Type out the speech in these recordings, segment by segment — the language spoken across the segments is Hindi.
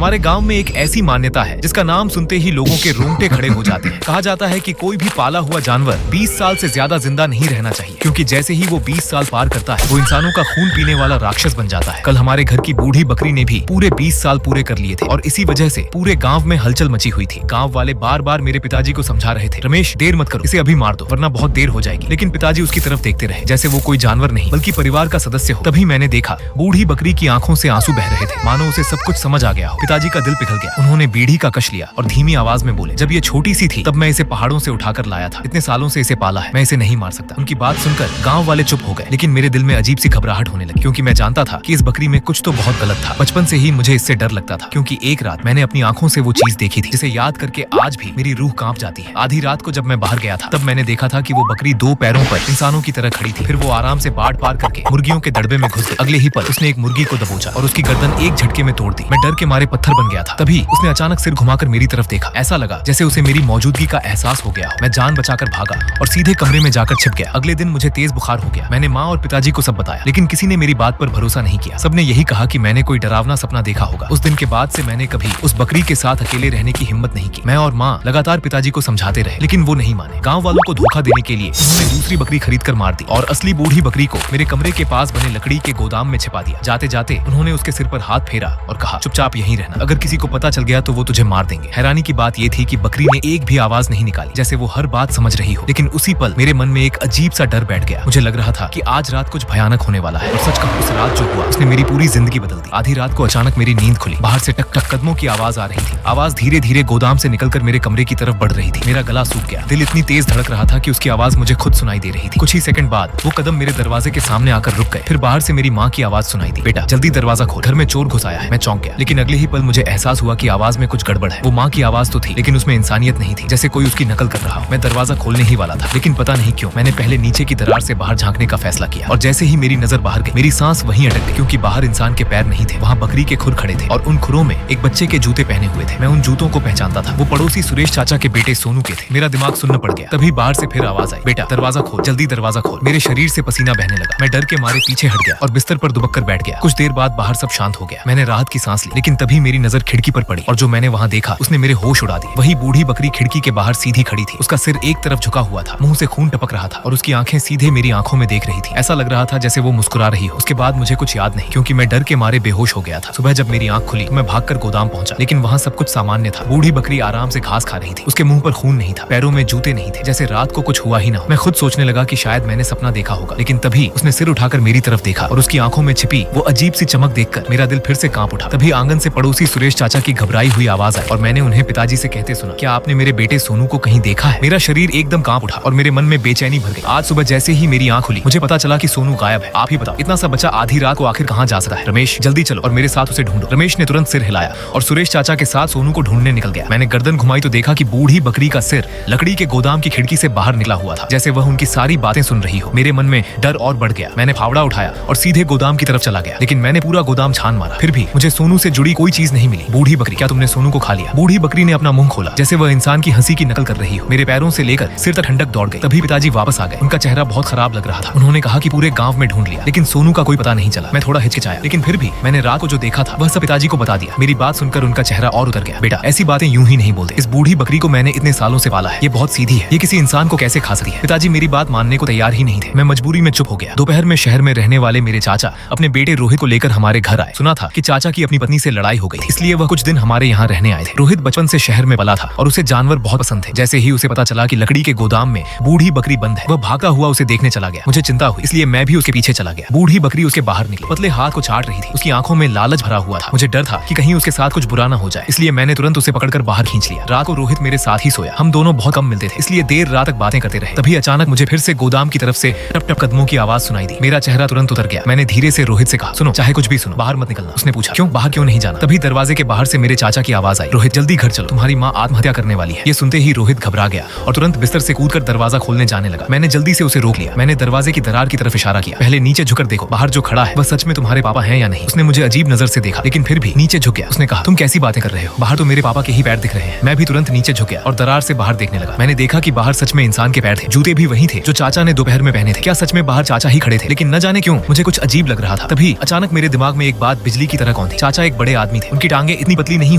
हमारे गांव में एक ऐसी मान्यता है जिसका नाम सुनते ही लोगों के रोंगटे खड़े हो जाते हैं। कहा जाता है कि कोई भी पाला हुआ जानवर 20 साल से ज्यादा जिंदा नहीं रहना चाहिए, क्योंकि जैसे ही वो 20 साल पार करता है वो इंसानों का खून पीने वाला राक्षस बन जाता है। कल हमारे घर की बूढ़ी बकरी ने भी पूरे 20 साल पूरे कर लिए थे और इसी वजह से पूरे गाँव में हलचल मची हुई थी। गाँव वाले बार बार मेरे पिताजी को समझा रहे थे, रमेश देर मत करो, इसे अभी मार दो वरना बहुत देर हो जाएगी। लेकिन पिताजी उसकी तरफ देखते रहे जैसे वो कोई जानवर नहीं बल्कि परिवार का सदस्य हो। तभी मैंने देखा बूढ़ी बकरी की आंखों से आंसू बह रहे थे, मानो उसे सब कुछ समझ आ गया हो। पिताजी का दिल पिघल गया। उन्होंने बीड़ी का कश लिया और धीमी आवाज में बोले, जब ये छोटी सी थी तब मैं इसे पहाड़ों से उठाकर लाया था, इतने सालों से इसे पाला है, मैं इसे नहीं मार सकता। उनकी बात सुनकर गांव वाले चुप हो गए, लेकिन मेरे दिल में अजीब सी घबराहट होने लगी, क्योंकि मैं जानता था कि इस बकरी में कुछ तो बहुत गलत था। बचपन से ही मुझे इससे डर लगता था, क्योंकि एक रात मैंने अपनी आंखों से वो चीज देखी थी जिसे याद करके आज भी मेरी रूह कांप जाती है। आधी रात को जब मैं बाहर गया था तब मैंने देखा था कि वो बकरी दो पैरों पर इंसानों की तरह खड़ी थी। फिर वो आराम से बाढ़ पार करके मुर्गियों के दड़बे में घुस गई। अगले ही पल उसने एक मुर्गी को दबोचा और उसकी गर्दन एक झटके में तोड़ दी। मैं डर के मारे पत्थर बन गया था। तभी उसने अचानक सिर घुमाकर मेरी तरफ देखा। ऐसा लगा जैसे उसे मेरी मौजूदगी का एहसास हो गया हो। मैं जान बचाकर भागा और सीधे कमरे में जाकर छिप गया। अगले दिन मुझे तेज बुखार हो गया। मैंने माँ और पिताजी को सब बताया, लेकिन किसी ने मेरी बात पर भरोसा नहीं किया। सबने यही कहा कि मैंने कोई डरावना सपना देखा होगा। उस दिन के बाद से मैंने कभी उस बकरी के साथ अकेले रहने की हिम्मत नहीं की। मैं और माँ लगातार पिताजी को समझाते रहे, लेकिन वो नहीं माने। गाँव वालों को धोखा देने के लिए उन्होंने दूसरी बकरी खरीद कर मार दी और असली बूढ़ी बकरी को मेरे कमरे के पास बने लकड़ी के गोदाम में छिपा दिया। जाते जाते उन्होंने उसके सिर पर हाथ फेरा और कहा, चुपचाप यहीं रहना, अगर किसी को पता चल गया तो वो तुझे मार देंगे। हैरानी की बात ये थी कि बकरी ने एक भी आवाज नहीं निकाली, जैसे वो हर बात समझ रही हो। लेकिन उसी पल मेरे मन में एक अजीब सा डर बैठ गया। मुझे लग रहा था कि आज रात कुछ भयानक होने वाला है। और सच कहूं, उस रात जो हुआ उसने मेरी पूरी जिंदगी बदल दी। आधी रात को अचानक मेरी नींद खुली। बाहर से टक टक कदमों की आवाज आ रही थी। आवाज धीरे धीरे गोदाम से निकलकर मेरे कमरे की तरफ बढ़ रही थी। मेरा गला सूख गया। दिल इतनी तेज धड़क रहा था कि उसकी आवाज मुझे खुद सुनाई दे रही थी। कुछ ही सेकंड बाद वो कदम मेरे दरवाजे के सामने आकर रुक गए। फिर बाहर से मेरी माँ की आवाज सुनाई दी, बेटा जल्दी दरवाजा खोल, घर में चोर घुस आया है। मैं चौंक गया, लेकिन अगले ही पल मुझे एहसास हुआ कि आवाज में कुछ गड़बड़ है। वो माँ की आवाज तो थी, लेकिन उसमें इंसानियत नहीं थी, जैसे कोई उसकी नकल कर रहा हो। मैं दरवाजा खोलने ही वाला था, लेकिन पता नहीं क्यों मैंने पहले नीचे की दरार से बाहर झांकने का फैसला किया। और जैसे ही मेरी नजर बाहर गई, मेरी सांस वहीं अटक गई, क्योंकि बाहर इंसान के पैर नहीं थे, वहाँ बकरी के खुर खड़े थे और उन खुरों में एक बच्चे के जूते पहने हुए थे। मैं उन जूतों को पहचानता था। वो पड़ोसी सुरेश चाचा के बेटे सोनू के थे। मेरा दिमाग सुन्न पड़ गया। तभी बाहर से फिर आवाज आई, बेटा दरवाजा खोल, जल्दी दरवाजा खोल। मेरे शरीर से पसीना बहने लगा। मैं डर के मारे पीछे हट गया और बिस्तर पर दुबक कर बैठ गया। कुछ देर बाद बाहर सब शांत हो गया। मैंने राहत की सांस ली, लेकिन तभी मेरी नजर खिड़की पर पड़ी और जो मैंने वहाँ देखा उसने मेरे होश उड़ा दिए। वही बूढ़ी बकरी खिड़की के बाहर सीधी खड़ी थी। उसका सिर एक तरफ झुका हुआ था, मुंह से खून टपक रहा था और उसकी आंखें सीधे मेरी आंखों में देख रही थी। ऐसा लग रहा था जैसे वो मुस्कुरा रही हो। उसके बाद मुझे कुछ याद नहीं, क्योंकि मैं डर के मारे बेहोश हो गया था। सुबह जब मेरी आंख खुली मैं भागकर गोदाम पहुंचा, लेकिन वहाँ सब कुछ सामान्य था। बूढ़ी बकरी आराम से घास खा रही थी। उसके मुंह पर खून नहीं था, पैरों में जूते नहीं थे, जैसे रात को कुछ हुआ ही ना हो। मैं खुद सोचने लगा कि शायद मैंने सपना देखा होगा, लेकिन तभी उसने सिर उठाकर मेरी तरफ देखा और उसकी आंखों में छिपी वो अजीब सी चमक देखकर मेरा दिल फिर से कांप उठा। तभी आंगन से पड़ोसी सुरेश चाचा की घबराई हुई आवाज आई और मैंने उन्हें पिताजी से कहते सुना, क्या आपने मेरे बेटे सोनू को कहीं देखा है? मेरा शरीर एकदम कांप उठा और मेरे मन में बेचैनी भर गई। आज सुबह जैसे ही मेरी आंख खुली मुझे पता चला कि सोनू गायब है। आप ही बताओ, इतना सा बच्चा आधी रात को आखिर कहाँ जा सकता है? रमेश जल्दी चलो और मेरे साथ उसे ढूंढो। रमेश ने तुरंत सिर हिलाया और सुरेश चाचा के साथ सोनू को ढूंढने निकल गया। मैंने गर्दन घुमाई तो देखा कि बूढ़ी बकरी का सिर लकड़ी के गोदाम की खिड़की से बाहर निकला हुआ था, जैसे वह उनकी सारी बातें सुन रही हो। मेरे मन में डर और बढ़ गया। मैंने फावड़ा उठाया और सीधे गोदाम की तरफ चला गया, लेकिन मैंने पूरा गोदाम छान मारा, फिर भी मुझे सोनू से जुड़ी कोई चीज नहीं मिली। बूढ़ी बकरी, क्या तुमने सोनू को खा लिया? बूढ़ी बकरी ने अपना मुंह खोला, जैसे वह इंसान की हंसी की नकल कर रही हो। मेरे पैरों से लेकर सिर तक ठंडक दौड़ गई। तभी पिताजी वापस आ गए। उनका चेहरा बहुत खराब लग रहा था। उन्होंने कहा कि पूरे गांव में ढूंढ लिया, लेकिन सोनू का कोई पता नहीं चला। मैं थोड़ा हिचकिचाया, लेकिन फिर भी मैंने रात को जो देखा था वह सब पिताजी को बता दिया। मेरी बात सुनकर उनका चेहरा और उतर गया। बेटा ऐसी बातें यूं ही नहीं बोलते। इस बूढ़ी बकरी को मैंने इतने सालों से पाला है, ये बहुत सीधी है, ये किसी इंसान को कैसे खा सकती है? पिताजी मेरी बात मानने को तैयार ही नहीं थे। मैं मजबूरी में चुप हो गया। दोपहर में शहर में रहने वाले मेरे चाचा अपने बेटे रोहित को लेकर हमारे घर आए। सुना था कि चाचा की अपनी पत्नी से लड़ाई हो गई, इसलिए वह कुछ दिन हमारे यहाँ रहने आए थे। रोहित बचपन से शहर में पला था और उसे जानवर बहुत पसंद थे। जैसे ही उसे पता चला कि लकड़ी के गोदाम में बूढ़ी बकरी बंद है, वह भागा हुआ उसे देखने चला गया। मुझे चिंता हुई, इसलिए मैं भी उसके पीछे चला गया। बूढ़ी बकरी उसके बाहर निकली, पतले हाथ को चाट रही थी। उसकी आंखों में लालच भरा हुआ था। मुझे डर था कि कहीं उसके साथ कुछ बुरा ना हो जाए, इसलिए मैंने तुरंत उसे पकड़कर बाहर खींच लिया। रात को रोहित मेरे साथ ही सोया। हम दोनों बहुत कम मिलते थे, इसलिए देर रात तक बातें करते रहे। तभी अचानक मुझे फिर से गोदाम की तरफ से टप टप कदमों की आवाज सुनाई दी। मेरा चेहरा तुरंत उतर गया। मैंने धीरे से रोहित से कहा, सुनो चाहे कुछ भी सुनो, बाहर मत निकलना। उसने पूछा, क्यों? बाहर क्यों नहीं जाना? तभी दरवाजे के बाहर से मेरे चाचा की आवाज आई, रोहित जल्दी घर चलो, तुम्हारी माँ आत्महत्या करने वाली है। ये सुनते ही रोहित घबरा गया और तुरंत बिस्तर से कूदकर दरवाजा खोलने जाने लगा। मैंने जल्दी से उसे रोक लिया। मैंने दरवाजे की दरार की तरफ इशारा किया, पहले नीचे झुककर देखो, बाहर जो खड़ा है वह सच में तुम्हारे पापा हैं या नहीं? उसने मुझे अजीब नजर से देखा, लेकिन फिर भी नीचे झुक गया। उसने कहा, तुम कैसी बातें कर रहे हो? बाहर तो मेरे पापा के ही पैर दिख रहे हैं। मैं भी तुरंत नीचे झुक गया और दरार से बाहर देखने लगा। मैंने देखा कि बाहर सच में इंसान के पैर थे। जूते भी वही थे जो चाचा ने दोपहर में पहने थे। क्या सच में बाहर चाचा ही खड़े थे? लेकिन न जाने क्यों मुझे कुछ अजीब लग रहा था। तभी अचानक मेरे दिमाग में एक बात बिजली की तरह कौंधी। चाचा एक बड़े आदमी थे, उनकी टांगे इतनी पतली नहीं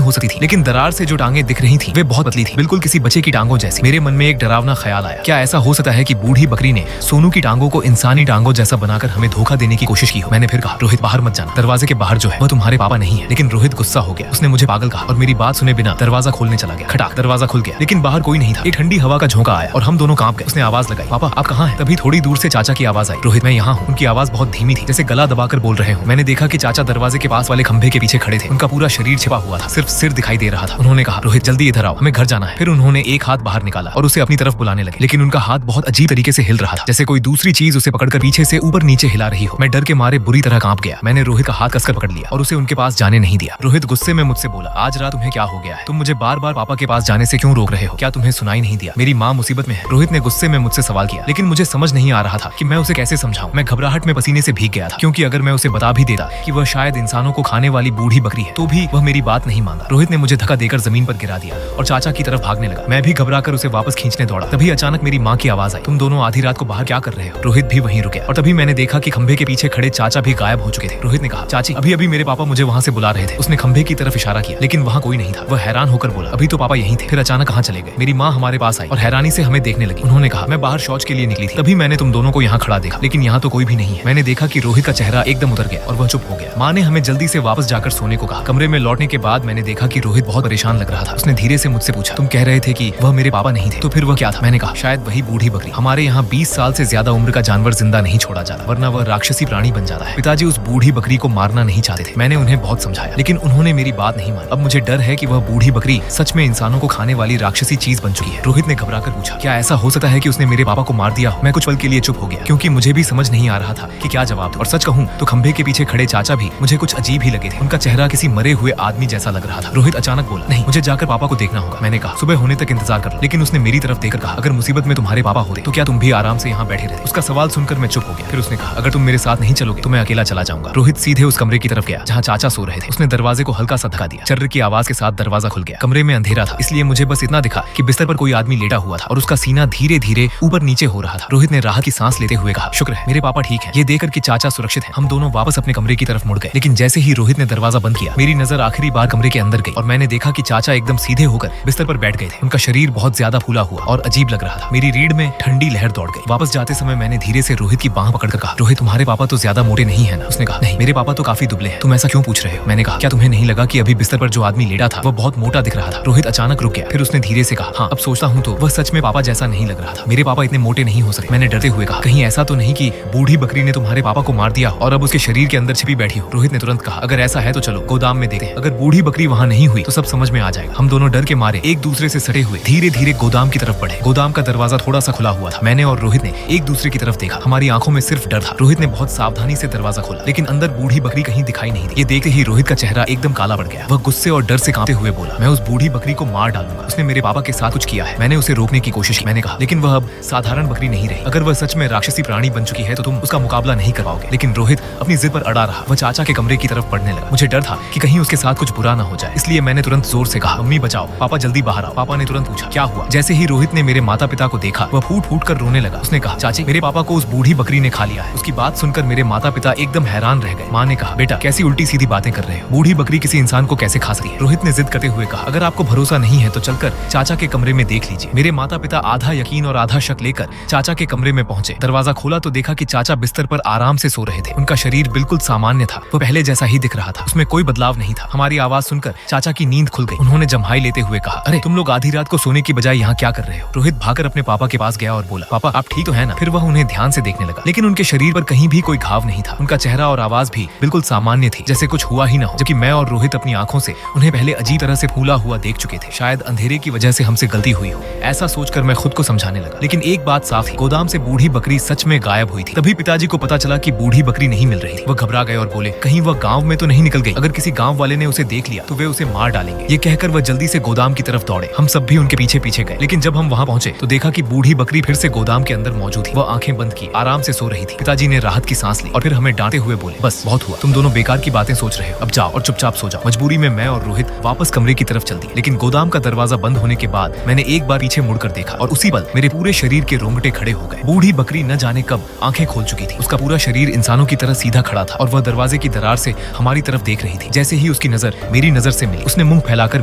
हो सकती थी, लेकिन दरार से जो टांगे दिख रही थी वे बहुत पतली थी, बिल्कुल किसी बच्चे की टांगों जैसी। मेरे मन में एक डरावना ख्याल आया, क्या ऐसा हो सकता है कि बूढ़ी बकरी ने सोनू की टांगों को इंसानी टांगों जैसा बनाकर हमें धोखा देने की कोशिश की हो। मैंने फिर कहा, रोहित बाहर मत जाना, दरवाजे के बाहर जो है वह तुम्हारे पापा नहीं है। लेकिन रोहित गुस्सा हो गया, उसने मुझे पागल कहा और मेरी बात सुने बिना दरवाजा खोलने चला गया। खटाक दरवाजा खुल गया, लेकिन बाहर कोई नहीं था। एक ठंडी हवा का झोंका आया और हम दोनों कांप गए। उसने आवाज लगाई, पापा आप कहाँ हैं? तभी थोड़ी दूर से चाचा की आवाज आई, रोहित मैं यहाँ हूँ। उनकी आवाज बहुत धीमी थी, जैसे गला दबाकर बोल रहे हो। मैंने देखा कि चाचा दरवाजे के पास वाले खंभे के पीछे खड़े थे, उनका पूरा शरीर छिपा हुआ था, सिर्फ सिर दिखाई दे रहा था। उन्होंने कहा, रोहित जल्दी इधर आओ, हमें घर जाना है। फिर उन्होंने एक हाथ बाहर निकाला और उसे अपनी तरफ बुलाने लगे, लेकिन उनका हाथ बहुत अजीब तरीके से हिल रहा था, जैसे कोई दूसरी चीज उसे पकड़कर पीछे से ऊपर नीचे हिला रही हो। मैं डर के मारे बुरी तरह कांप गया। मैंने रोहित का हाथ कसकर पकड़ लिया और उसे उनके पास जाने नहीं दिया। रोहित गुस्से में मुझसे बोला, आज रात तुम्हें क्या हो गया है? तुम मुझे बार बार पापा के पास जाने से क्यों रोक रहे हो? क्या तुम्हें सुनाई नहीं दिया? मेरी माँ मुसीबत में है। रोहित ने गुस्से में मुझसे सवाल किया, लेकिन मुझे समझ नहीं आ रहा था कि मैं उसे कैसे समझाऊं। मैं घबराहट में पसीने से भीग गया था, क्योंकि अगर मैं उसे बता भी देता कि वह शायद इंसानों को खाने वाली बूढ़ी बकरी है, तो भी वह मेरी बात नहीं माना। रोहित ने मुझे धक्का देकर जमीन पर गिरा दिया और चाचा की तरफ भागने लगा। मैं भी घबराकर उसे वापस खींचने दौड़ा। तभी अचानक मेरी माँ की आवाज आई, तुम दोनों आधी रात को बाहर क्या कर रहे हो? रोहित भी वहीं रुके और तभी मैंने देखा कि खंभे के पीछे खड़े चाचा भी गायब हो चुके थे। रोहित ने कहा, चाची अभी अभी मेरे पापा मुझे वहाँ से बुला रहे थे। उसने खंभे की तरफ इशारा किया, लेकिन वहाँ कोई नहीं था। वह हैरान होकर बोला, अभी तो पापा यहीं थे, फिर अचानक कहाँ चले गए? मेरी माँ हमारे पास आई और हैरानी से हमें देखने लगी। उन्होंने कहा, मैं बाहर शौच के लिए निकली थी, तभी मैंने तुम दोनों को यहाँ खड़ा देखा, लेकिन यहाँ तो कोई भी नहीं है। मैंने देखा कि रोहित का चेहरा एकदम उतर गया और वह चुप हो गया। माँ ने हमें जल्दी से वापस जाकर सोने को कहा। कमरे में लौटने के बाद मैंने देखा कि रोहित बहुत परेशान लग रहा था। उसने धीरे से मुझसे पूछा, तुम कह रहे थे कि वह मेरे पापा नहीं थे, तो फिर वह क्या था? मैंने कहा, शायद वही बूढ़ी बकरी। हमारे यहाँ 20 साल से ज्यादा उम्र का जानवर जिंदा नहीं छोड़ा जाता, वरना वह राक्षसी प्राणी बन जाता है। पिताजी उस बूढ़ी बकरी को मारना नहीं चाहते थे। मैंने उन्हें बहुत समझाया, लेकिन उन्होंने मेरी बात नहीं मानी। अब मुझे डर है कि वह बूढ़ी बकरी सच में इंसानों को खाने वाली राक्षसी चीज बन चुकी है। रोहित ने घबराकर पूछा, क्या ऐसा हो सकता है कि उसने मेरे पापा को मार दिया हो? मैं कुछ पल के लिए चुप हो गया, क्योंकि मुझे भी समझ नहीं आ रहा था कि क्या जवाब दूं। और सच कहूं तो खंभे के पीछे खड़े चाचा भी मुझे कुछ अजीब ही लगे थे। उनका चेहरा किसी मरे हुए आदमी जैसा लग रहा था। रोहित अचानक बोला, नहीं, मुझे जाकर पापा को देखना होगा। मैंने कहा, सुबह होने तक इंतजार कर लो। लेकिन उसने मेरी तरफ देखकर कहा, अगर मुसीबत में तुम्हारे पापा होते तो क्या तुम भी आराम से यहाँ बैठे रहते? उसका सवाल सुनकर मैं चुप हो गया। फिर उसने कहा, अगर तुम मेरे साथ नहीं चलोगे तो मैं अकेला चला जाऊंगा। रोहित सीधे उस कमरे की तरफ गया जहाँ चाचा सो रहे थे। उसने दरवाजे को हल्का सा धक्का दिया। चर्र की आवाज के साथ दरवाजा खुल गया। कमरे में अंधेरा था, इसलिए मुझे बस इतना दिखा कि बिस्तर पर कोई आदमी लेटा हुआ था और उसका सीना धीरे धीरे ऊपर नीचे हो रहा था। रोहित ने राहत की सांस लेते हुए कहा, शुक्र है मेरे पापा ठीक है। ये देखकर कि चाचा सुरक्षित हैं, हम दोनों वापस अपने कमरे की तरफ मुड़ गए। लेकिन जैसे ही रोहित ने दरवाजा बंद किया, मेरी नजर आखिरी बार कमरे के अंदर गई और मैंने देखा कि चाचा एकदम सीधे होकर बिस्तर पर बैठ गए थे। उनका शरीर बहुत ज्यादा फूला हुआ और अजीब लग रहा था। मेरी रीढ़ में ठंडी लहर दौड़ गई। वापस जाते समय मैंने धीरे से रोहित की बांह पकड़कर कहा, रोहित तुम्हारे पापा तो ज्यादा मोटे नहीं है ना? उसने कहा, नहीं, मेरे पापा तो काफी दुबले हैं। तुम ऐसा क्यों पूछ रहे हो? मैंने कहा, क्या तुम्हें नहीं लगा कि अभी बिस्तर पर जो आदमी लेटा था वह बहुत मोटा दिख रहा था? रोहित अचानक रुक गया। फिर उसने धीरे से कहा, हाँ, अब सोचता हूँ तो वह सच में पापा जैसा नहीं लग रहा था। मेरे पापा इतने मोटे नहीं हो सकते। मैंने डरते हुए कहा, कहीं ऐसा तो नहीं कि बूढ़ी बकरी ने तुम्हारे पापा को मार दिया और अब उसके शरीर के अंदर छिपी बैठी हो? रोहित ने तुरंत कहा, अगर ऐसा है तो चलो गोदाम में देखते हैं। अगर बूढ़ी बकरी वहाँ नहीं हुई तो सब समझ में आ जाएगा। हम दोनों डर के मारे एक दूसरे से सटे हुए धीरे धीरे गोदाम की तरफ बढ़े। गोदाम का दरवाजा थोड़ा सा खुला हुआ था। मैंने और रोहित ने एक दूसरे की तरफ देखा। हमारी आंखों में सिर्फ डर था। रोहित ने बहुत सावधानी से दरवाजा खोला, लेकिन अंदर बूढ़ी बकरी कहीं दिखाई नहीं दी। ये देखते ही रोहित का चेहरा एकदम काला पड़ गया। वह गुस्से और डर से कांपते हुए बोला, मैं उस बूढ़ी बकरी को मार डालूंगा। उसने मेरे पापा के साथ कुछ किया है। मैंने उसे रोकने की कोशिश की। मैंने कहा, लेकिन वह अब साधारण बकरी नहीं रही। अगर वह सच में राक्षसी प्राणी बन चुकी है तो तुम उसका मुकाबला नहीं कर पाओगे। लेकिन रोहित अपनी जिद पर अड़ा रहा। वह चाचा के कमरे की तरफ बढ़ने लगा। मुझे डर था कि कहीं उसके साथ कुछ बुरा ना हो जाए, इसलिए मैंने तुरंत जोर से कहा, मम्मी बचाओ, पापा जल्दी बाहर आओ। पापा ने तुरंत पूछा, क्या हुआ? जैसे ही रोहित ने मेरे माता पिता को देखा, वह फूट फूट कर रोने लगा। उसने कहा, चाची, मेरे पापा को उस बूढ़ी बकरी ने खा लिया है। उसकी बात सुनकर मेरे माता पिता एकदम हैरान रह गए। माँ ने कहा, बेटा कैसी उल्टी सीधी बातें कर रहे हो? बूढ़ी बकरी किसी इंसान को कैसे खा सकती है? रोहित ने जिद करते हुए कहा, अगर आपको भरोसा नहीं है तो चलकर चाचा के कमरे में देख लीजिए। मेरे माता पिता आधा यकीन और आधा शक लेकर चाचा के कमरे में पहुंचे। दरवाजा खोला तो देखा कि चाचा बिस्तर पर आराम से सो रहे थे। उनका शरीर बिल्कुल सामान्य था, वो पहले जैसा ही दिख रहा था, उसमें कोई बदलाव नहीं था। हमारी आवाज सुनकर चाचा की नींद खुल गई। उन्होंने जम्हाई लेते हुए कहा, अरे तुम लोग आधी रात को सोने की बजाय यहाँ क्या कर रहे हो? रोहित भागकर अपने पापा के पास गया और बोला, पापा आप ठीक तो है ना? फिर वह उन्हें ध्यान से देखने लगा, लेकिन उनके शरीर पर कहीं भी कोई घाव नहीं था। उनका चेहरा और आवाज भी बिल्कुल सामान्य थी, जैसे कुछ हुआ ही ना हो। जबकि मैं और रोहित अपनी आंखों से उन्हें पहले अजीब तरह से फूला हुआ देख चुके थे। शायद अंधेरे की वजह से हमसे गलती हुई हो, ऐसा सोचकर मैं खुद को समझाने लगा। लेकिन एक बात साफ थी, गोदाम से बूढ़ी बकरी सच में गायब हुई थी। तभी पिताजी को पता चला कि बूढ़ी बकरी नहीं मिल रही थी। वो घबरा गए और बोले, कहीं वह गांव में तो नहीं निकल गई? अगर किसी गांव वाले ने उसे देख लिया तो वे उसे मार डालेंगे। ये कहकर वह जल्दी से गोदाम की तरफ दौड़े। हम सब भी उनके पीछे पीछे गए। लेकिन जब हम वहां पहुंचे तो देखा कि बूढ़ी बकरी फिर से गोदाम के अंदर मौजूद थी। वह आंखें बंद की आराम से सो रही थी। पिताजी ने राहत की सांस ली और फिर हमें डांटे हुए बोले, बस बहुत हुआ, तुम दोनों बेकार की बातें सोच रहे हो, अब जाओ और चुपचाप सो जाओ। मजबूरी में मैं और रोहित वापस कमरे की तरफ चल दिए। लेकिन गोदाम का दरवाजा बंद होने के बाद मैंने एक बार पीछे मुड़कर देखा और उसी पल मेरे पूरे शरीर के रोंगटे खड़े हो गए। बूढ़ी बकरी न जाने कब आंखें खोल चुकी थी। उसका पूरा शरीर इंसानों की तरह सीधा खड़ा था और वह दरवाजे की दरार से हमारी तरफ देख रही थी। जैसे ही उसकी नजर मेरी नजर से मिली। उसने मुंह फैलाकर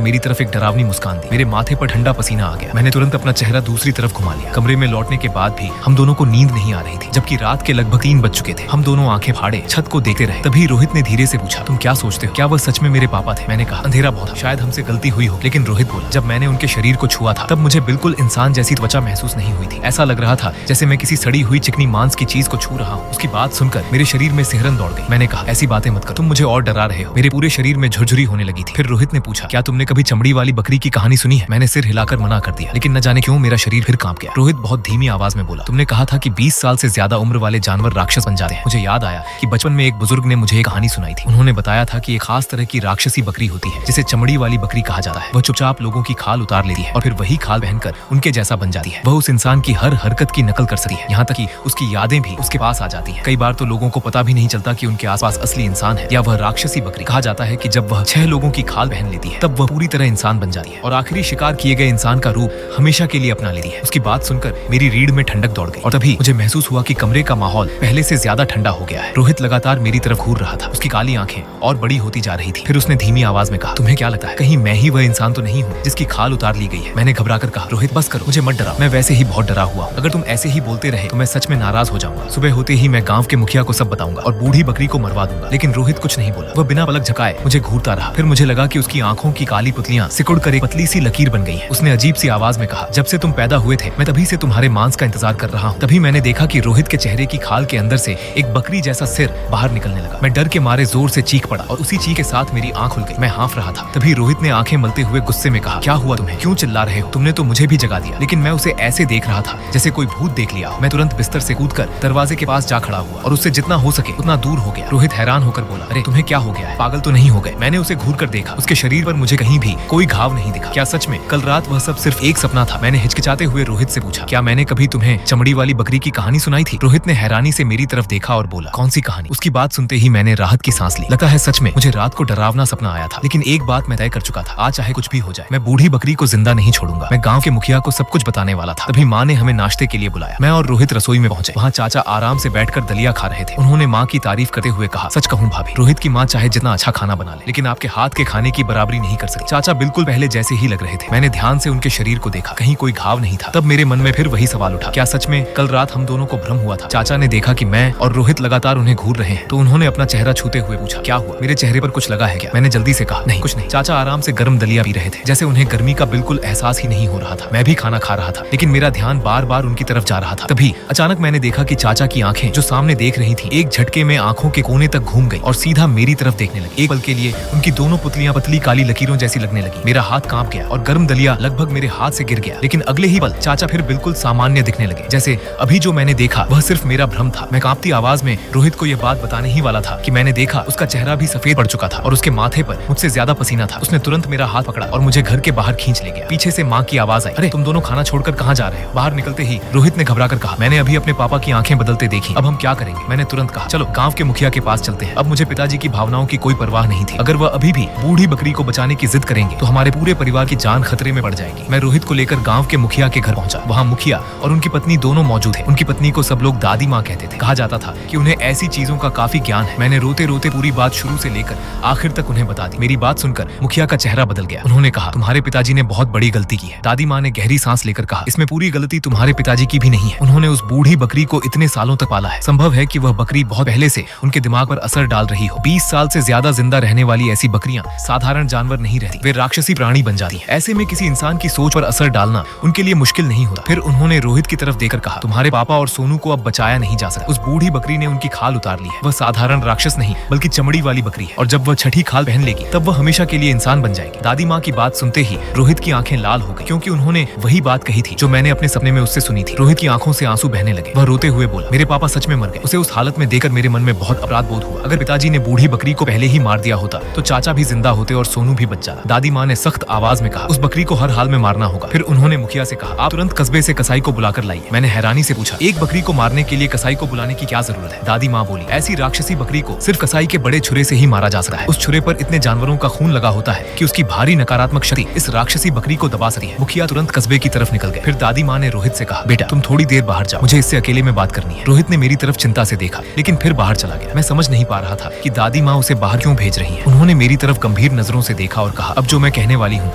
मेरी तरफ एक डरावनी मुस्कान दी। मेरे माथे पर ठंडा पसीना आ गया। मैंने तुरंत अपना चेहरा दूसरी तरफ घुमा लिया। कमरे में लौटने के बाद भी हम दोनों को नींद नहीं आ रही थी, जबकि रात के लगभग 3 बज चुके थे। हम दोनों आंखें फाड़े छत को देखते रहे। तभी रोहित ने धीरे से पूछा, तुम क्या सोचते हो? क्या वह सच में मेरे पापा थे? मैंने कहा, अंधेरा बहुत था, शायद हमसे गलती हुई हो। लेकिन रोहित बोला, जब मैंने उनके शरीर को छुआ था तब मुझे बिल्कुल इंसान जैसी त्वचा महसूस नहीं हुई थी। ऐसा लग रहा था जैसे मैं किसी सड़ी हुई चिकनी मांस की चीज को छू रहा हूँ। उसकी बात सुनकर मेरे शरीर में सिहरन दौड़ गई। मैंने कहा, ऐसी बातें मत कर, तुम मुझे और डरा रहे हो। मेरे पूरे शरीर में झुरझुरी होने लगी थी। फिर रोहित ने पूछा, क्या तुमने कभी चमड़ी वाली बकरी की कहानी सुनी है? मैंने सिर हिलाकर मना कर दिया, लेकिन न जाने क्यों मेरा शरीर फिर कांप गया। रोहित बहुत धीमी आवाज में बोला, तुमने कहा था कि 20 साल से ज्यादा उम्र वाले जानवर राक्षस बन जाते हैं। मुझे याद आया कि बचपन में एक बुजुर्ग ने मुझे एक कहानी सुनाई थी। उन्होंने बताया था कि एक खास तरह की राक्षसी बकरी होती है जिसे चमड़ी वाली बकरी कहा जाता है। वह चुपचाप लोगों की खाल उतार लेती है और फिर वही खाल पहनकर उनके जैसा बन जाती है। वह उस इंसान की हर हरकत की नकल कर सकती है, यहाँ तक कि उसकी यादें भी उसके पास आ जाती हैं। कई बार तो लोगों को पता भी नहीं चलता कि उनके आसपास असली इंसान है या वह राक्षसी बकरी। कहा जाता है कि जब वह 6 लोगों की खाल पहन लेती है तब वह पूरी तरह इंसान बन जाती है और आखिरी शिकार किए गए इंसान का रूप हमेशा के लिए अपना लेती है। उसकी बात सुनकर मेरी रीढ़ में ठंडक दौड़ गई और तभी मुझे महसूस हुआ कि कमरे का माहौल पहले से ज्यादा ठंडा हो गया है। रोहित लगातार मेरी तरफ घूर रहा था। उसकी काली आंखें और बड़ी होती जा रही थी। फिर उसने धीमी आवाज में कहा, तुम्हें क्या लगता है कहीं मैं ही वह इंसान तो नहीं हूँ जिसकी खाल उतार ली गई है? मैंने घबराकर कहा, रोहित बस करो, मुझे मत डराओ, मैं वैसे ही बहुत डरा हुआ हूं। अगर तुम ऐसे ही बोलते रहे तो मैं सच में नाराज हो जाऊंगा। सुबह होते ही मैं गांव के मुखिया को सब बताऊंगा और बूढ़ी बकरी को मरवा दूंगा। लेकिन रोहित कुछ नहीं बोला। वह बिना पलक झपकाए मुझे घूरता रहा। फिर मुझे लगा कि उसकी आंखों की काली पुतलियां सिकुड़ कर एक पतली सी लकीर बन गई हैं। उसने अजीब सी आवाज में कहा, जब से तुम पैदा हुए थे मैं तभी से तुम्हारे मांस का इंतजार कर रहा हूँ। तभी मैंने देखा कि रोहित के चेहरे की खाल के अंदर से एक बकरी जैसा सिर बाहर निकलने लगा। मैं डर के मारे जोर से चीख पड़ा और उसी चीख के साथ मेरी आंख खुल गई। मैं हाँफ रहा था। तभी रोहित ने आंखें मलते हुए गुस्से में कहा, क्या हुआ तुम्हें? क्यों चिल्ला रहे हो? तुमने तो मुझे भी जगा दिया। लेकिन मैं उसे ऐसे देख रहा था जैसे कोई भूत देख लिया। मैं तुरंत बिस्तर से कूदकर दरवाजे के पास जा खड़ा हुआ और उससे जितना हो सके उतना दूर हो गया। रोहित हैरान होकर बोला, अरे तुम्हें क्या हो गया है? पागल तो नहीं हो गए? मैंने उसे घूर कर देखा। उसके शरीर पर मुझे कहीं भी कोई घाव नहीं दिखा। क्या सच में कल रात वह सब सिर्फ एक सपना था? मैंने हिचकिचाते हुए रोहित से पूछा, क्या मैंने कभी तुम्हें चमड़ी वाली बकरी की कहानी सुनाई थी? रोहित ने हैरानी से मेरी तरफ देखा और बोला, कौन सी कहानी? उसकी बात सुनते ही मैंने राहत की सांस ली। लगता है सच में मुझे रात को डरावना सपना आया था। लेकिन एक बात मैं तय कर चुका था, आज चाहे कुछ भी हो जाए मैं बूढ़ी बकरी को जिंदा नहीं छोड़ूंगा। मैं गांव के मुखिया को सब कुछ बताने वाला था। तभी माँ ने हमें नाश्ते के लिए बुलाया। मैं और रोहित रसोई में पहुंचे। वहाँ चाचा आराम से बैठकर दलिया खा रहे थे। उन्होंने माँ की तारीफ करते हुए कहा, सच कहूँ भाभी, रोहित की माँ चाहे जितना अच्छा खाना बना ले लेकिन आपके हाथ के खाने की बराबरी नहीं कर सकती। चाचा बिल्कुल पहले जैसे ही लग रहे थे। मैंने ध्यान से उनके शरीर को देखा, कहीं कोई घाव नहीं था। तब मेरे मन में फिर वही सवाल उठा, क्या सच में कल रात हम दोनों को भ्रम हुआ था? चाचा ने देखा कि मैं और रोहित लगातार उन्हें घूर रहे हैं तो उन्होंने अपना चेहरा छूते हुए पूछा, क्या हुआ? मेरे चेहरे पर कुछ लगा है क्या? मैंने जल्दी से कहा, नहीं कुछ नहीं। चाचा आराम से गर्म दलिया पी रहे थे, जैसे उन्हें गर्मी का बिल्कुल एहसास ही नहीं हो रहा था। मैं भी खाना खा रहा था लेकिन मेरा ध्यान बार बार उनकी तरफ जा रहा था। तभी अचानक मैंने देखा कि चाचा की आंखें जो सामने देख रही थी एक झटके में आंखों के कोने तक घूम गई और सीधा मेरी तरफ देखने लगी। एक पल के लिए उनकी दोनों पुतलियां पतली काली लकीरों जैसी लगने लगी। मेरा हाथ कांप गया और गर्म दलिया लगभग मेरे हाथ से गिर गया। लेकिन अगले ही पल चाचा फिर बिल्कुल सामान्य दिखने लगे, जैसे अभी जो मैंने देखा वह सिर्फ मेरा भ्रम था। मैं कांपती आवाज में रोहित को यह बात बताने ही वाला था कि मैंने देखा उसका चेहरा भी सफेद पड़ चुका था और उसके माथे पर मुझसे ज्यादा पसीना था। उसने तुरंत मेरा हाथ पकड़ा और मुझे घर के बाहर खींच ले गया। पीछे से माँ की आवाज आई, अरे तुम दोनों खाना छोड़कर कहाँ जा रहे हो? बाहर निकलते ही रोहित ने घबराकर कहा, मैंने अभी अपने पापा की आंखें बदलते देखी, अब हम क्या करेंगे? मैंने तुरंत कहा, चलो गांव के मुखिया के पास चलते हैं। अब मुझे पिताजी की भावनाओं की कोई परवाह नहीं थी। अगर वह अभी भी बूढ़ी बकरी को बचाने की जिद करेंगे तो हमारे पूरे परिवार की जान खतरे में पड़ जाएगी। मैं रोहित को लेकर गांव के मुखिया के घर पहुंचा। वहां मुखिया और उनकी पत्नी दोनों मौजूद थे। उनकी पत्नी को सब लोग दादी माँ कहते थे। कहा जाता था कि उन्हें ऐसी चीजों का काफी ज्ञान है। मैंने रोते रोते पूरी बात शुरू से लेकर आखिर तक उन्हें बता दी। मेरी बात सुनकर मुखिया का चेहरा बदल गया। उन्होंने कहा, तुम्हारे पिताजी ने बहुत बड़ी गलती की है। दादी माँ ने गहरी सांस लेकर कहा, इसमें पूरी गलती तुम्हारे पिताजी की भी नहीं है। उन्होंने उस बूढ़ी बकरी को इतने सालों तक पाला है। संभव है कि वह बकरी बहुत पहले से उनके दिमाग पर असर डाल रही हो। 20 साल से ज्यादा जिंदा रहने वाली ऐसी बकरियां साधारण जानवर नहीं रहती, वे राक्षसी प्राणी बन जाती हैं। ऐसे में किसी इंसान की सोच पर असर डालना उनके लिए मुश्किल नहीं होता। फिर उन्होंने रोहित की तरफ देखकर कहा, तुम्हारे पापा और सोनू को अब बचाया नहीं जा सकता। उस बूढ़ी बकरी ने उनकी खाल उतार ली है। वह साधारण राक्षस नहीं बल्कि चमड़ी वाली बकरी है और जब वह छठी खाल पहन लेगी तब वह हमेशा के लिए इंसान बन जाएगी। दादी माँ की बात सुनते ही रोहित की आंखें लाल हो गई, क्योंकि उन्होंने वही बात कही थी जो मैंने अपने सपने में उससे सुनी थी। रोहित की आंखों से आंसू बहने लगे। वह रोते हुए बोला, मेरे पापा सच में मर गए। उसे उस हालत में देखकर मेरे मन में बहुत अपराध बोध हुआ। अगर पिताजी ने बूढ़ी बकरी को पहले ही मार दिया होता तो चाचा भी जिंदा होते और सोनू भी बच जाता। दादी माँ ने सख्त आवाज में कहा, उस बकरी को हर हाल में मारना होगा। फिर उन्होंने मुखिया से कहा, आप तुरंत कस्बे से कसाई को बुलाकर लाइए। मैंने हैरानी से पूछा, एक बकरी को मारने के लिए कसाई को बुलाने की क्या जरूरत है? दादी माँ बोली, ऐसी राक्षसी बकरी को सिर्फ कसाई के बड़े छुरे से ही मारा जा सकता है। उस छुरे पर इतने जानवरों का खून लगा होता है कि उसकी भारी नकारात्मक शक्ति इस राक्षसी बकरी को दबा सकती है। मुखिया तुरंत कस्बे की तरफ निकल गए। फिर दादी माँ ने रोहित से कहा, बेटा तुम थोड़ी देर बाहर जाओ, मुझे इससे अकेले में बात करनी है। रोहित ने मेरी तरफ चिंता से देखा लेकिन फिर बाहर चला गया। मैं समझ नहीं पा रहा था कि दादी माँ उसे बाहर क्यों भेज रही नहीं है। उन्होंने मेरी तरफ गंभीर नजरों से देखा और कहा, अब जो मैं कहने वाली हूँ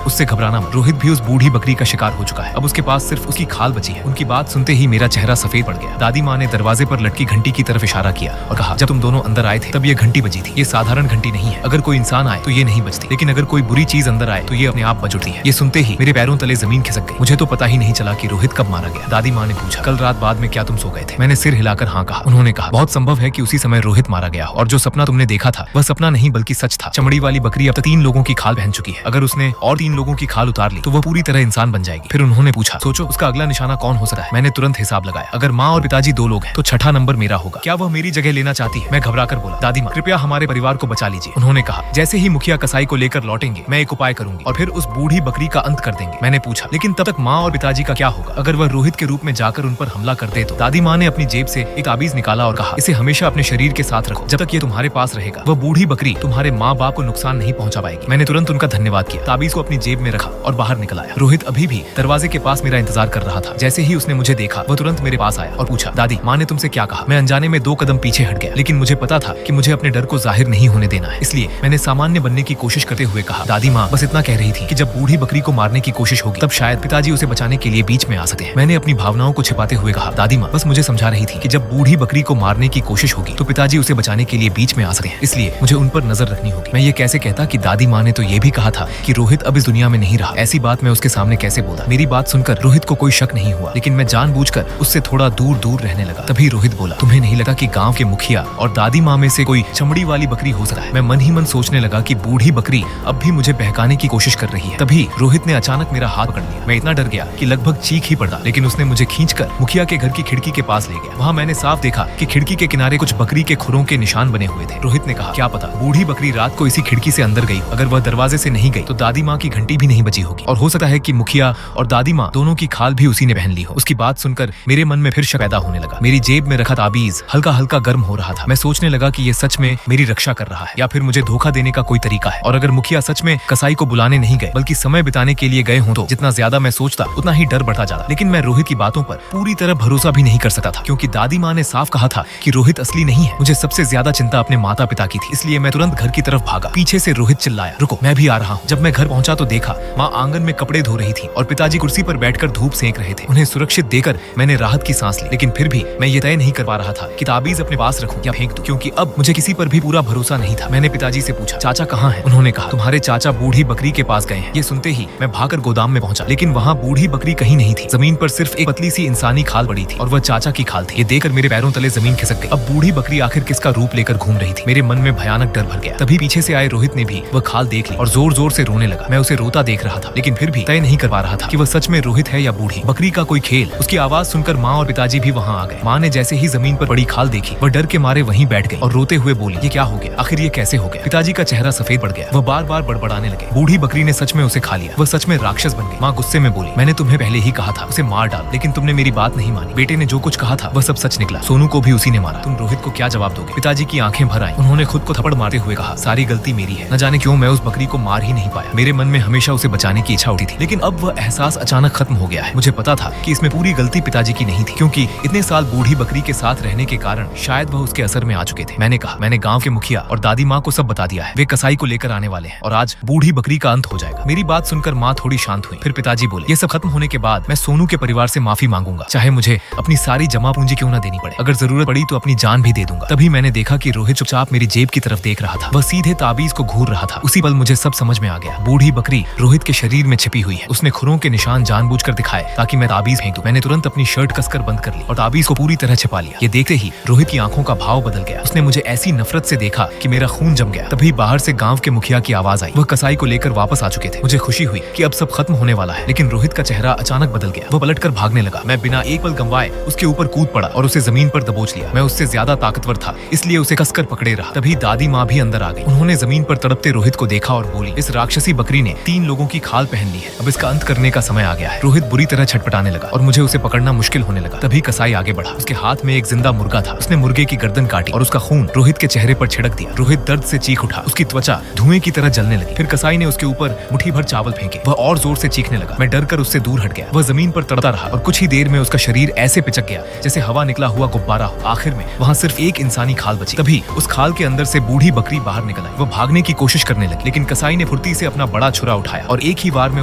उससे घबराना मत। रोहित भी उस बूढ़ी बकरी का शिकार हो चुका है, अब उसके पास सिर्फ उसकी खाल बची है। उनकी बात सुनते ही मेरा चेहरा सफेद पड़ गया। दादी माँ ने दरवाजे पर लटकी घंटी की तरफ इशारा किया और कहा, जब तुम दोनों अंदर आए थे तब ये घंटी बजी थी। ये साधारण घंटी नहीं है, अगर कोई इंसान आए तो ये नहीं बजती, लेकिन अगर कोई बुरी चीज अंदर आए तो ये अपने आप बज उठती है। ये सुनते ही मेरे पैरों तले जमीन खिसक गई। मुझे तो पता ही नहीं चला कि रोहित कब मारा गया। दादी माँ ने पूछा, कल रात बाद में क्या तुम सो गए थे? मैंने सिर हिलाकर हाँ कहा। उन्होंने कहा, बहुत संभव है कि उसी समय रोहित मारा गया हो और जो सपना तुमने देखा था वह सपना नहीं बल्कि सच था। चमड़ी वाली बकरी अब तक 3 लोगों की खाल पहन चुकी है, अगर उसने और 3 लोगों की खाल उतार ली तो वह पूरी तरह इंसान बन जाएगी। फिर उन्होंने पूछा, सोचो उसका अगला निशाना कौन हो सकता है? मैंने तुरंत हिसाब लगाया, अगर माँ और पिताजी 2 लोग हैं तो छठा नंबर मेरा होगा। क्या वह मेरी जगह लेना चाहती है? मैं घबराकर बोला, दादी माँ कृपया हमारे परिवार को बचा लीजिए। उन्होंने कहा, जैसे ही मुखिया कसाई को लेकर लौटेंगे मैं एक उपाय करूंगी और फिर उस बूढ़ी बकरी का अंत कर देंगे। मैंने पूछा, लेकिन तब तक माँ और पिताजी का क्या होगा? अगर वह रोहित के रूप में जाकर उन पर हमला कर दे तो? दादी माँ ने अपनी जेब से एक ताबीज निकाला और कहा, इसे हमेशा अपने शरीर के साथ रखो, जब तक ये तुम्हारे पास रहेगा वह बूढ़ी बकरी तुम्हारे माँ बाप को नुकसान नहीं पहुंचा पाएगी। मैंने तुरंत उनका धन्यवाद किया, ताबीज को अपनी जेब में रखा और बाहर निकल आया। रोहित अभी भी दरवाजे के पास मेरा इंतजार कर रहा था। जैसे ही उसने मुझे देखा वह तुरंत मेरे पास आया और पूछा, दादी माँ ने तुमसे क्या कहा? मैं अनजाने में 2 कदम पीछे हट गया, लेकिन मुझे पता था कि मुझे अपने डर को जाहिर नहीं होने देना है, इसलिए मैंने सामान्य बनने की कोशिश करते हुए कहा, दादी माँ बस इतना कह रही थी कि जब बूढ़ी बकरी को मारने की कोशिश होगी तब शायद पिताजी उसे बचाने के लिए बीच में आ सकते हैं। मैंने अपनी भावनाओं को छिपाते हुए कहा, दादी माँ बस मुझे समझा रही थी कि जब बूढ़ी बकरी को मारने की कोशिश होगी तो पिताजी उसे बचाने के लिए बीच में आ सकते हैं, इसलिए मुझे उन पर नजर रखनी होगी। मैं ये कैसे कहता कि दादी माँ ने तो ये भी कहा था कि रोहित अब इस दुनिया में नहीं रहा। ऐसी बात मैं उसके सामने कैसे बोला? मेरी बात सुनकर रोहित को कोई शक नहीं हुआ, लेकिन मैं जानबूझकर उससे थोड़ा दूर दूर रहने लगा। तभी रोहित बोला, तुम्हें नहीं लगता कि गांव के मुखिया और दादी माँ में से कोई चमड़ी वाली बकरी हो सकता है? मैं मन ही मन सोचने लगा कि बूढ़ी बकरी अब भी मुझे बहकाने की कोशिश कर रही है। तभी रोहित ने अचानक मेरा हाथ पकड़ लिया। मैं इतना डर गया कि लगभग चीख ही पड़ा, लेकिन उसने मुझे खींचकर मुखिया के घर की खिड़की के पास ले गया। वहाँ मैंने साफ देखा कि खिड़की के किनारे कुछ बकरी के खुरों के निशान बने हुए थे। रोहित ने कहा, क्या पता बूढ़ी बकरी रात को इसी खिड़की से अंदर गई, अगर वह दरवाजे से नहीं गई तो दादी माँ की घंटी भी नहीं बजी होगी और हो सकता है कि मुखिया और दादी माँ दोनों की खाल भी उसी ने पहन ली हो। उसकी बात सुनकर मेरे मन में फिर शक पैदा होने लगा। मेरी जेब में रखा ताबीज हल्का हल्का गर्म हो रहा था। मैं सोचने लगा कि ये सच में मेरी रक्षा कर रहा है या फिर मुझे धोखा देने का कोई तरीका है। और अगर मुखिया सच में कसाई को बुलाने नहीं गए बल्कि समय बिताने के लिए गए हों तो जितना ज्यादा मैं सोचता उतना ही डर बढ़ता जाता। लेकिन मैं रोहित की बातों पर पूरी तरह भरोसा भी नहीं कर सकता था, क्योंकि दादी माँ ने साफ कहा था कि रोहित असली नहीं है। मुझे सबसे ज्यादा चिंता अपने माता पिता की थी, इसलिए मैं तुरंत घर की तरफ भागा। पीछे से रोहित चिल्लाया, रुको मैं भी आ रहा हूँ। जब मैं घर पहुंचा तो देखा माँ आंगन में कपड़े धो रही थी और पिताजी कुर्सी पर बैठकर धूप सेंक रहे थे। उन्हें सुरक्षित देकर मैंने राहत की सांस ली, लेकिन फिर भी मैं ये तय नहीं कर पा रहा था कि ताबीज अपने पास रखूं या फेंक दूं, क्योंकि अब मुझे किसी पर भी पूरा भरोसा नहीं था। मैंने पिताजी से पूछा, चाचा कहाँ हैं? उन्होंने कहा, तुम्हारे चाचा बूढ़ी बकरी के पास गए हैं। ये सुनते ही मैं भागकर गोदाम में पहुंचा, लेकिन वहाँ बूढ़ी बकरी कहीं नहीं थी। जमीन पर सिर्फ एक पतली सी इंसानी खाल पड़ी थी और वह चाचा की खाल थी। ये देखकर मेरे पैरों तले जमीन खिसक गई। अब बूढ़ी बकरी आखिर किसका रूप लेकर घूम रही थी? मेरे मन में भयानक डर भर गया। तभी पीछे से आए रोहित ने भी वह खाल देख ली और जोर जोर से रोने लगा। मैं उसे रोता देख रहा था, लेकिन फिर भी तय नहीं कर पा रहा था कि वह सच में रोहित है या बूढ़ी बकरी का कोई खेल। उसकी आवाज सुनकर माँ और पिताजी भी वहाँ आ गए। माँ ने जैसे ही जमीन पर पड़ी खाल देखी वह डर के मारे वहीं बैठ गई और रोते हुए बोली, ये क्या हो गया? आखिर ये कैसे हो गया? पिताजी का चेहरा सफेद पड़ गया। वह बार बार बड़बड़ाने लगे, बूढ़ी बकरी ने सच में उसे खा लिया, वह सच में राक्षस बन गई। माँ गुस्से में बोली, मैंने तुम्हें पहले ही कहा था उसे मार डाल, लेकिन तुमने मेरी बात नहीं मानी। बेटे ने जो कुछ कहा था वह सब सच निकला, सोनू को भी उसी ने मारा। तुम रोहित को क्या जवाब दोगे? पिताजी की आंखें भर आई। उन्होंने खुद को थप्पड़ मारते हुए कहा, सारी गलती मेरी है। न जाने क्यों मैं उस बकरी को मार ही नहीं पाया। मेरे मन में हमेशा उसे बचाने की इच्छा उठी थी, लेकिन अब वह एहसास अचानक खत्म हो गया है। मुझे पता था कि इसमें पूरी गलती पिताजी की नहीं थी, क्योंकि इतने साल बूढ़ी बकरी के साथ रहने के कारण शायद वह उसके असर में आ चुके थे। मैंने कहा, मैंने गांव के मुखिया और दादी माँ को सब बता दिया है, वे कसाई को लेकर आने वाले हैं और आज बूढ़ी बकरी का अंत हो जाएगा। मेरी बात सुनकर माँ थोड़ी शांत हुई। फिर पिताजी बोले, ये सब खत्म होने के बाद मैं सोनू के परिवार से माफी मांगूंगा, चाहे मुझे अपनी सारी जमा पूंजी क्यों न देनी पड़े। अगर जरूरत पड़ी तो अपनी जान भी दे दूंगा। तभी मैंने देखा कि रोहित चुपचाप मेरी जेब की तरफ देख रहा था। वह सीधे ताबीज को घूर रहा था। उसी पल मुझे सब समझ में आ गया। बूढ़ी बकरी रोहित के शरीर में छिपी हुई है। उसने खुरों के निशान जानबूझकर दिखाए ताकि मैं ताबीज फेंक दूं। मैंने तुरंत अपनी शर्ट कसकर बंद कर ली और ताबीज को पूरी तरह छिपा लिया। ये देखते ही रोहित की आंखों का भाव बदल गया। उसने मुझे ऐसी नफरत से देखा कि मेरा खून जम गया। तभी बाहर से गांव के मुखिया की आवाज आई। वह कसाई को लेकर वापस आ चुके थे। मुझे खुशी हुई कि अब सब खत्म होने वाला है, लेकिन रोहित का चेहरा अचानक बदल गया। वो पलटकर भागने लगा। मैं बिना एक पल गंवाए उसके ऊपर कूद पड़ा और उसे जमीन पर दबोच लिया। मैं उससे ज्यादा ताकतवर था, इसलिए उसे कसकर पकड़े रहा। तभी दादी माँ भी अंदर आ गई। उन्होंने जमीन पर तड़पते रोहित को देखा और बोली, इस राक्षसी बकरी ने 3 लोगों की खाल पहन ली है, अब इसका अंत करने का समय आ गया है। रोहित बुरी तरह छटपटाने लगा और मुझे उसे पकड़ना मुश्किल होने लगा। तभी कसाई आगे बढ़ा। उसके हाथ में एक जिंदा मुर्गा था। उसने मुर्गे की गर्दन काटी और उसका खून रोहित के चेहरे पर छिड़क दिया। रोहित दर्द से चीख उठा। उसकी त्वचा धुएं की तरह जलने लगी। फिर कसाई ने उसके ऊपर मुट्ठी भर चावल फेंके। वह और जोर से चीखने लगा। मैं डरकर उससे दूर हट गया। वह जमीन पर तड़ता रहा और कुछ ही देर में उसका शरीर ऐसे पिचक गया जैसे हवा निकला हुआ गुब्बारा हो। आखिर में वहाँ सिर्फ एक इंसानी खाल बची। तभी उस खाल के अंदर से बूढ़ी बकरी बाहर बाहर निकल आई। वह भागने की कोशिश करने लगी, लेकिन कसाई ने फुर्ती से अपना बड़ा छुरा उठाया और एक ही बार में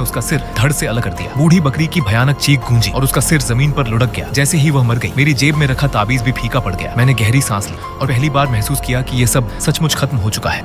उसका सिर धड़ से अलग कर दिया। बूढ़ी बकरी की भयानक चीख गूंजी और उसका सिर जमीन पर लुढ़क गया। जैसे ही वह मर गई, मेरी जेब में रखा ताबीज भी फीका पड़ गया। मैंने गहरी सांस ली और पहली बार महसूस किया कि यह सब सचमुच खत्म हो चुका है।